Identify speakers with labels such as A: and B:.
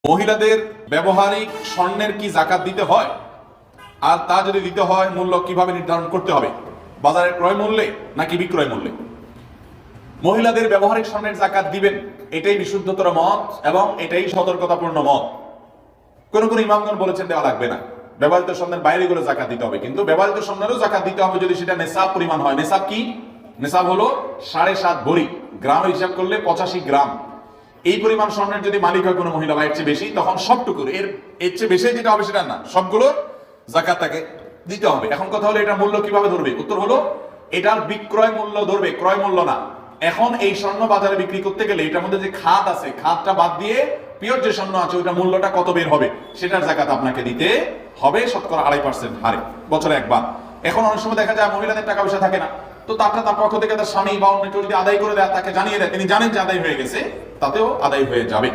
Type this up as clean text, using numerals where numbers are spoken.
A: মহিলাদের ব্যবহারিক স্বর্ণের কি যাকাত দিতে হয়, আর তা যদি দিতে হয় মূল্য কিভাবে নির্ধারণ করতে হবে, বাজারের ক্রয় মূল্যে নাকি বিক্রয় মূল্যে? মহিলাদের ব্যবহারিক স্বর্ণের যাকাত দিবেন, এটাই বিশুদ্ধতর মত এবং এটাই সতর্কতাপূর্ণ মত। কোন কোন ইমামগণ বলেছেন দেওয়া লাগবে না, ব্যবহৃত স্বর্ণের বাইরে করে যাকাত দিতে হবে। কিন্তু ব্যবহৃত স্বর্ণেরও যাকাত দিতে হবে যদি সেটা নেশাব পরিমাণ হয়। নেশাব কি? নেশাব হলো 7.5 ভরি, গ্রামের হিসাব করলে 85 গ্রাম। এই পরিমাণ স্বর্ণের যদি মালিক হয় কোনো মহিলা বা এর চেয়ে বেশি, তখন সবটুকুর এর চেয়ে বেশি যেটা হবে সেটা না, সবগুলো যাকাত তাকে দিতে হবে। এখন কথা হলো এটা মূল্য কিভাবে ধরবে? উত্তর হলো এটার বিক্রয় মূল্য ধরবে, ক্রয় মূল্য না। এখন এই স্বর্ণ বাজারে বিক্রি করতে গেলে এটার মধ্যে যে খাত আছে, খাতটা বাদ দিয়ে পিওর যে স্বর্ণ আছে ওইটা মূল্যটা কত বের হবে সেটার যাকাত আপনাকে দিতে হবে 2.5% হারে, বছরে একবার। এখন অনেক সময় দেখা যায় মহিলাদের টাকা পয়সা থাকে না, তো তার পক্ষ থেকে তার স্বামী বা অন্য কেউ যদি আদায় করে দেয়, তাকে জানিয়ে দেয়, তিনি জানেন যে আদায় হয়ে গেছে, তাতেও আদায় হয়ে যাবে।